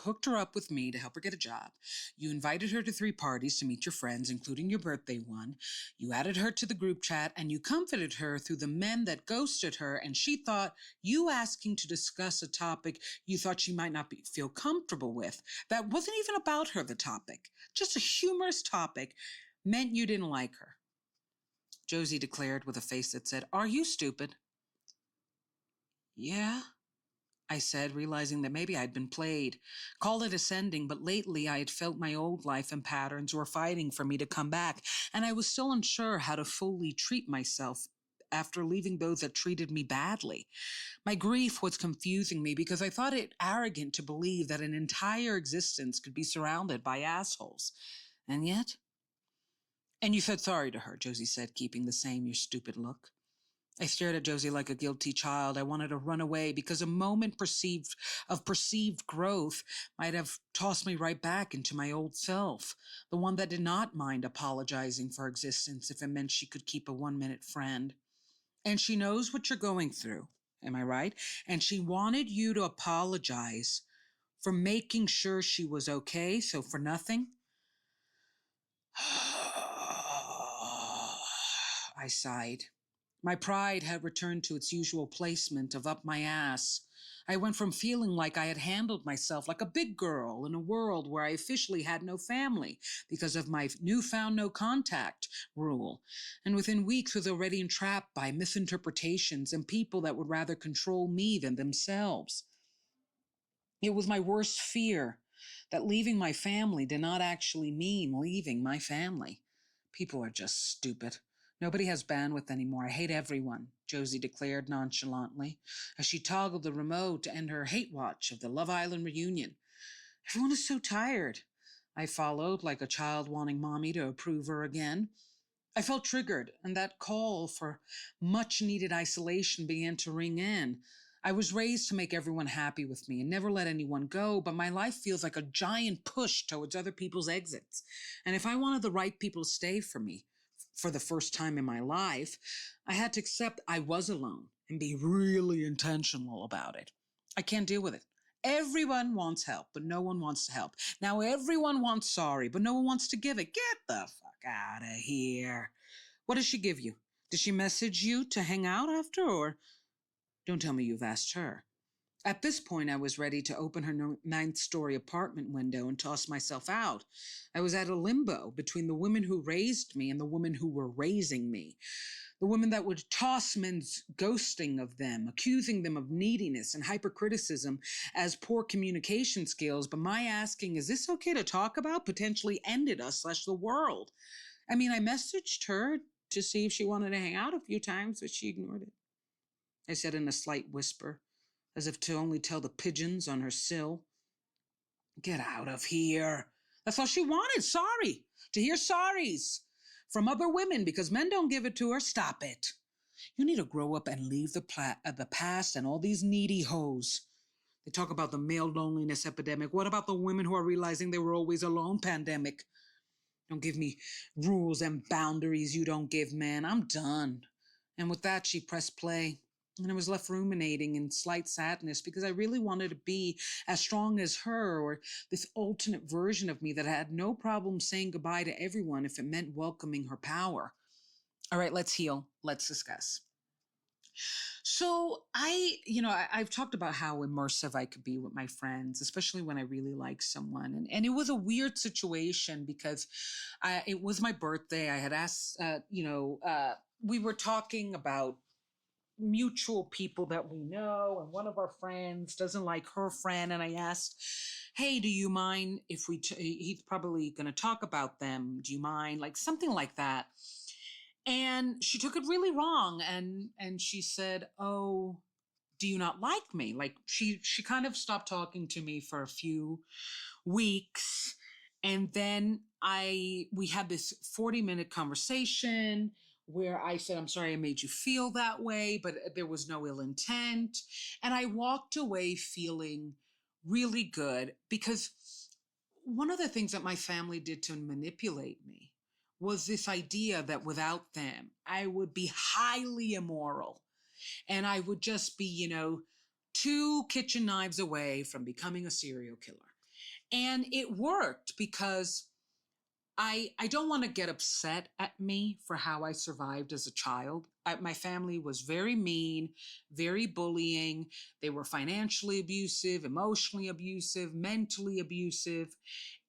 hooked her up with me to help her get a job. You invited her to 3 parties to meet your friends, including your birthday one. You added her to the group chat, and you comforted her through the men that ghosted her, and she thought you asking to discuss a topic you thought she might not feel comfortable with, that wasn't even about her, the topic, just a humorous topic, meant you didn't like her. Josie declared with a face that said, "Are you stupid?" "Yeah," I said, realizing that maybe I'd been played. Call it ascending, but lately I had felt my old life and patterns were fighting for me to come back, and I was still unsure how to fully treat myself after leaving those that treated me badly. My grief was confusing me because I thought it arrogant to believe that an entire existence could be surrounded by assholes. And yet... "And you said sorry to her," Josie said, keeping the same "you're stupid" look. I stared at Josie like a guilty child. I wanted to run away because a moment of perceived growth might have tossed me right back into my old self, the one that did not mind apologizing for existence if it meant she could keep a 1-minute friend. And she knows what you're going through, am I right? And she wanted you to apologize for making sure she was okay, so for nothing? I sighed. My pride had returned to its usual placement of up my ass. I went from feeling like I had handled myself like a big girl in a world where I officially had no family because of my newfound no contact rule, and within weeks was already entrapped by misinterpretations and people that would rather control me than themselves. It was my worst fear that leaving my family did not actually mean leaving my family. People are just stupid. Nobody has bandwidth anymore. I hate everyone, Josie declared nonchalantly as she toggled the remote to end her hate watch of the Love Island reunion. Everyone is so tired, I followed, like a child wanting mommy to approve her again. I felt triggered, and that call for much-needed isolation began to ring in. I was raised to make everyone happy with me and never let anyone go, but my life feels like a giant push towards other people's exits. And if I wanted the right people to stay for me, for the first time in my life, I had to accept I was alone and be really intentional about it. I can't deal with it. Everyone wants help, but no one wants to help. Now everyone wants sorry, but no one wants to give it. Get the fuck out of here. What does she give you? Did she message you to hang out after, or don't tell me you've asked her? At this point, I was ready to open her 9th-story apartment window and toss myself out. I was at a limbo between the women who raised me and the women who were raising me. The women that would toss men's ghosting of them, accusing them of neediness and hypercriticism as poor communication skills. But my asking, is this okay to talk about, potentially ended us/the world. I mean, I messaged her to see if she wanted to hang out a few times, but she ignored it. I said in a slight whisper, as if to only tell the pigeons on her sill, "Get out of here." That's all she wanted, sorry. To hear sorries from other women because men don't give it to her. Stop it. You need to grow up and leave the past and all these needy hoes. They talk about the male loneliness epidemic. What about the women who are realizing they were always alone pandemic? Don't give me rules and boundaries you don't give men. I'm done. And with that, she pressed play. And I was left ruminating in slight sadness because I really wanted to be as strong as her, or this alternate version of me that had no problem saying goodbye to everyone if it meant welcoming her power. All right, let's heal. Let's discuss. So I've talked about how immersive I could be with my friends, especially when I really like someone. And it was a weird situation because it was my birthday. I had asked, we were talking about mutual people that we know, and one of our friends doesn't like her friend, and I asked, hey, do you mind if he's probably going to talk about them, do you mind, like something like that. And she took it really wrong, and she said, oh, do you not like me? Like she kind of stopped talking to me for a few weeks, and then we had this 40-minute conversation where I said, I'm sorry I made you feel that way, but there was no ill intent. And I walked away feeling really good because one of the things that my family did to manipulate me was this idea that without them, I would be highly immoral and I would just be, 2 kitchen knives away from becoming a serial killer. And it worked because I don't want to get upset at me for how I survived as a child. My family was very mean, very bullying. They were financially abusive, emotionally abusive, mentally abusive.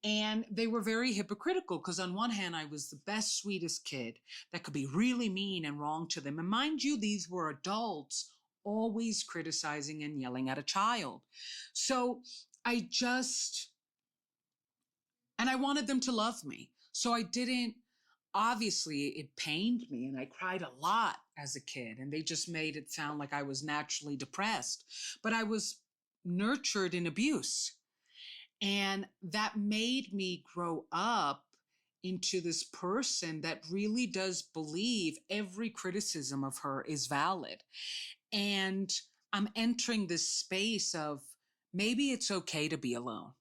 And they were very hypocritical because, on one hand, I was the best, sweetest kid that could be really mean and wrong to them. And mind you, these were adults always criticizing and yelling at a child. So I just, and I wanted them to love me. So I didn't, obviously, it pained me and I cried a lot as a kid. And they just made it sound like I was naturally depressed. But I was nurtured in abuse. And that made me grow up into this person that really does believe every criticism of her is valid. And I'm entering this space of maybe it's okay to be alone.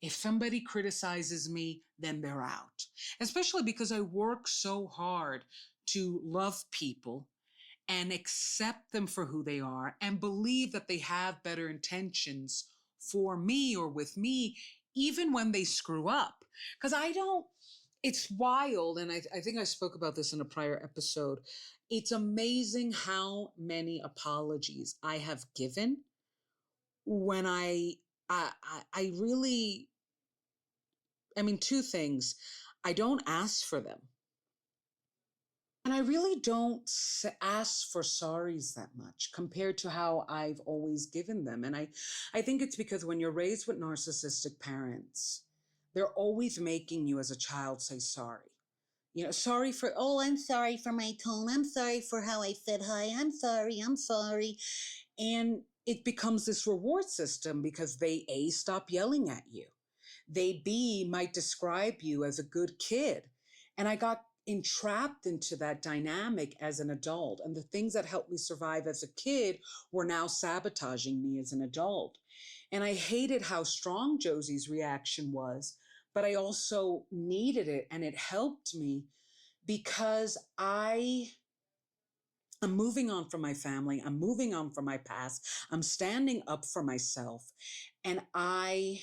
If somebody criticizes me, then they're out. Especially because I work so hard to love people and accept them for who they are and believe that they have better intentions for me or with me, even when they screw up. Because I don't, it's wild. And I think I spoke about this in a prior episode. It's amazing how many apologies I have given when I really, I mean, two things. I don't ask for them. And I really don't ask for sorries that much compared to how I've always given them. And I think it's because when you're raised with narcissistic parents, they're always making you as a child say sorry. You know, sorry for, oh, I'm sorry for my tone. I'm sorry for how I said hi. I'm sorry. I'm sorry. And it becomes this reward system because they A, stop yelling at you. They B, might describe you as a good kid. And I got entrapped into that dynamic as an adult. And the things that helped me survive as a kid were now sabotaging me as an adult. And I hated how strong Josie's reaction was, but I also needed it. And it helped me because I'm moving on from my family. I'm moving on from my past. I'm standing up for myself. And I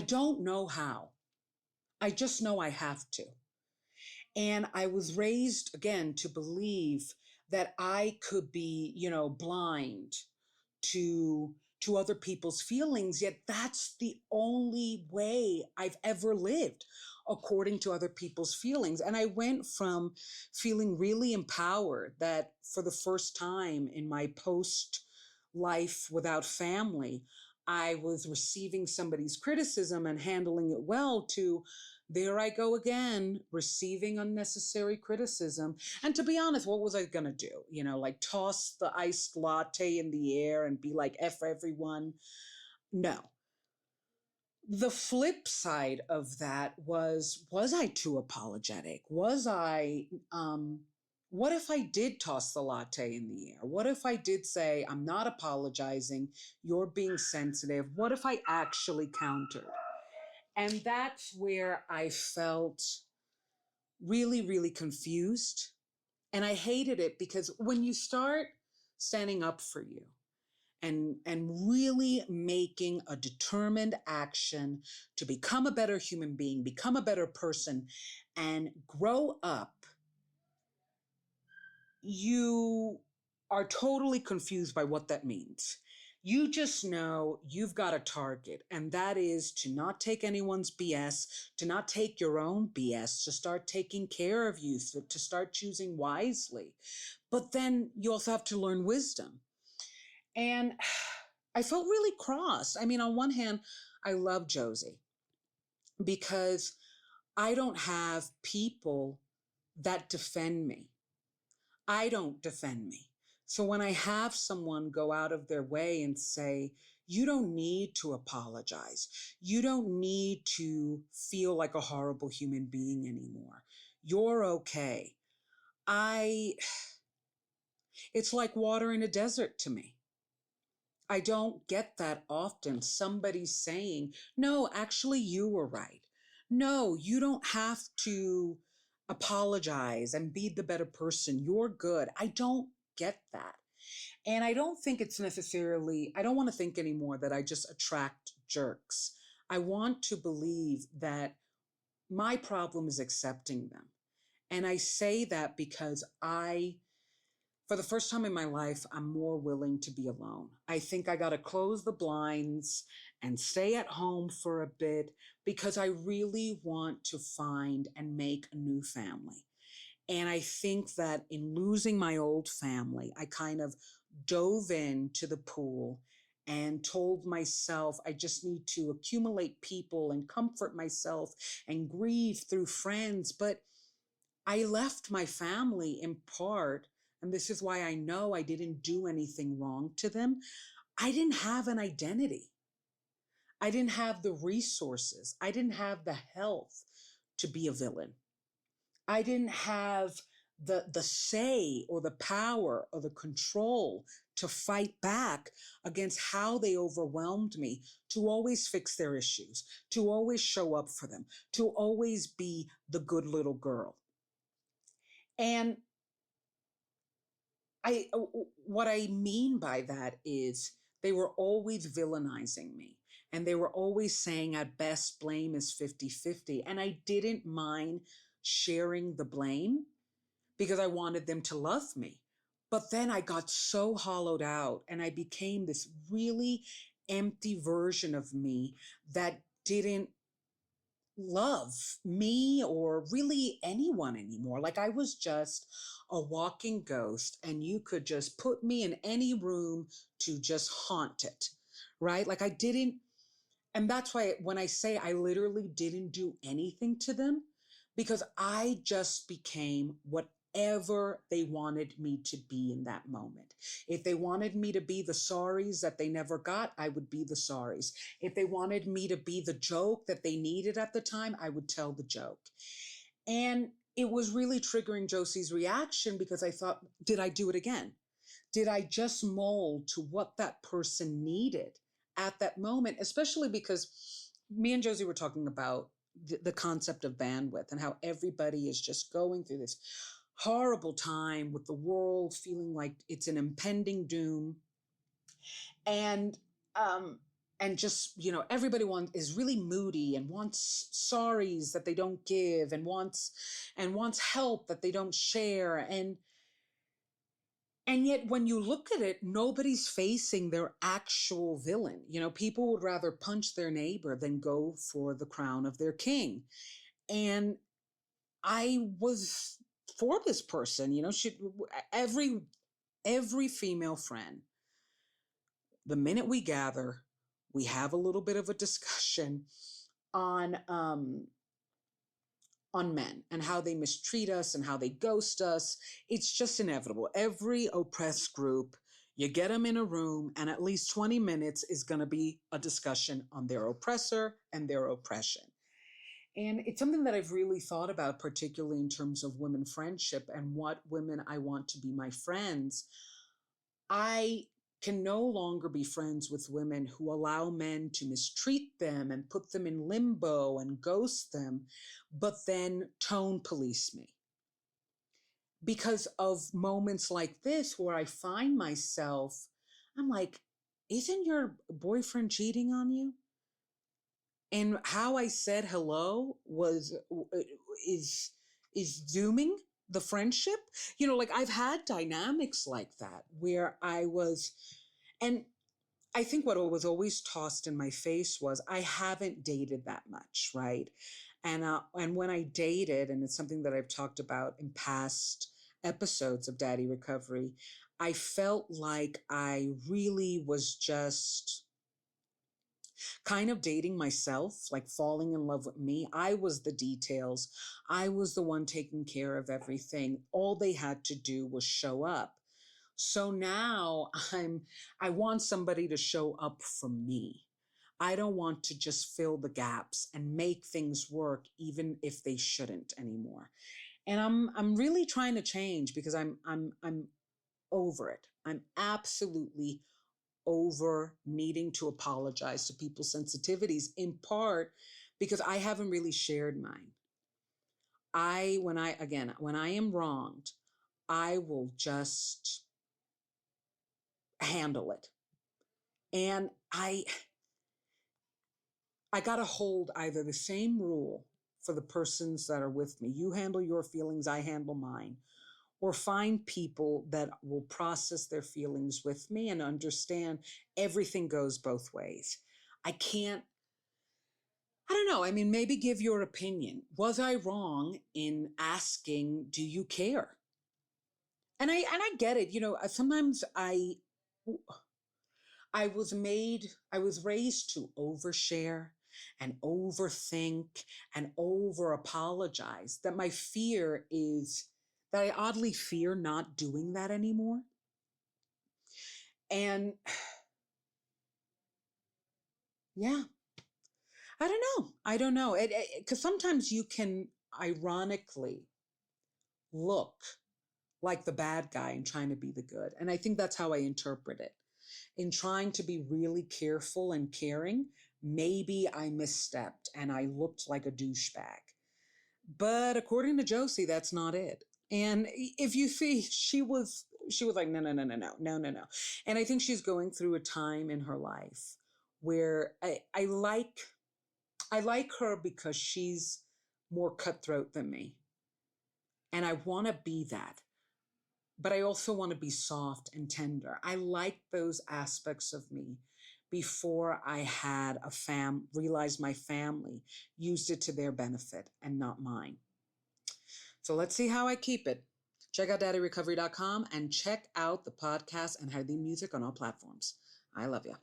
don't know how. I just know I have to. And I was raised again to believe that I could be, you know, blind to other people's feelings, yet that's the only way I've ever lived according to other people's feelings. And I went from feeling really empowered that for the first time in my post life without family, I was receiving somebody's criticism and handling it well to there I go again, receiving unnecessary criticism. And to be honest, what was I going to do? You know, like toss the iced latte in the air and be like, F everyone? No. The flip side of that was I too apologetic? What if I did toss the latte in the air? What if I did say, I'm not apologizing, you're being sensitive? What if I actually countered? And that's where I felt really, really confused. And I hated it because when you start standing up for you and really making a determined action to become a better human being, become a better person, and grow up, you are totally confused by what that means. You just know you've got a target, and that is to not take anyone's BS, to not take your own BS, to start taking care of you, to start choosing wisely. But then you also have to learn wisdom. And I felt really cross. I mean, on one hand, I love Josie because I don't have people that defend me. I don't defend me. So when I have someone go out of their way and say, you don't need to apologize. You don't need to feel like a horrible human being anymore. You're okay. It's like water in a desert to me. I don't get that often. Somebody saying, no, actually, you were right. No, you don't have to apologize and be the better person. You're good. I don't get that. And I don't think it's necessarily, I don't want to think anymore that I just attract jerks. I want to believe that my problem is accepting them. And I say that because for the first time in my life, I'm more willing to be alone. I think I got to close the blinds and stay at home for a bit because I really want to find and make a new family. And I think that in losing my old family, I kind of dove into the pool and told myself I just need to accumulate people and comfort myself and grieve through friends. But I left my family in part, and this is why I know I didn't do anything wrong to them. I didn't have an identity. I didn't have the resources. I didn't have the health to be a villain. I didn't have the say or the power or the control to fight back against how they overwhelmed me, to always fix their issues, to always show up for them, to always be the good little girl. And what I mean by that is they were always villainizing me, and they were always saying at best blame is 50-50. And I didn't mind sharing the blame because I wanted them to love me. But then I got so hollowed out and I became this really empty version of me that didn't love me or really anyone anymore. Like I was just a walking ghost, and you could just put me in any room to just haunt it, right? Like I didn't, and that's why when I say I literally didn't do anything to them, because I just became whatever they wanted me to be in that moment. If they wanted me to be the sorries that they never got, I would be the sorries. If they wanted me to be the joke that they needed at the time, I would tell the joke. And it was really triggering Josie's reaction because I thought, did I do it again? Did I just mold to what that person needed at that moment? Especially because me and Josie were talking about the concept of bandwidth and how everybody is just going through this horrible time with the world feeling like it's an impending doom. And just, everybody is really moody and wants sorries that they don't give, and wants help that they don't share. And yet, when you look at it, nobody's facing their actual villain. People would rather punch their neighbor than go for the crown of their king. And I was for this person. Every female friend, the minute we gather, we have a little bit of a discussion on men and how they mistreat us and how they ghost us. It's just inevitable. Every oppressed group, you get them in a room, and at least 20 minutes is going to be a discussion on their oppressor and their oppression. And it's something that I've really thought about, particularly in terms of women friendship and what women I want to be my friends. I can no longer be friends with women who allow men to mistreat them and put them in limbo and ghost them, but then tone police me. Because of moments like this where I find myself, I'm like, isn't your boyfriend cheating on you? And how I said hello is dooming the friendship. Like I've had dynamics like that where and I think what was always tossed in my face was I haven't dated that much, right? And when I dated, and it's something that I've talked about in past episodes of Daddy Recovery, I felt like I really was just kind of dating myself, like falling in love with me. I was the details. I was the one taking care of everything. All they had to do was show up. So now I want somebody to show up for me. I don't want to just fill the gaps and make things work even if they shouldn't anymore. And I'm really trying to change because I'm over it. I'm absolutely over needing to apologize to people's sensitivities, in part because I haven't really shared mine. When I am wronged, I will just handle it. And I got to hold either the same rule for the persons that are with me. You handle your feelings, I handle mine. Or find people that will process their feelings with me and understand everything goes both ways. I don't know. I mean, maybe give your opinion. Was I wrong in asking, do you care? And I get it. Sometimes I was raised to overshare and overthink and over apologize. That my fear is that I oddly fear not doing that anymore. And yeah, I don't know. I don't know. Because sometimes you can ironically look like the bad guy and trying to be the good. And I think that's how I interpret it. In trying to be really careful and caring, maybe I misstepped and I looked like a douchebag. But according to Josie, that's not it. And if you see, she was like, no, no, no, no, no, no, no, no. And I think she's going through a time in her life where I like her because she's more cutthroat than me. And I want to be that. But I also want to be soft and tender. I like those aspects of me before I had realized my family used it to their benefit and not mine. So let's see how I keep it. Check out daddyrecovery.com and check out the podcast and Heidi music on all platforms. I love you.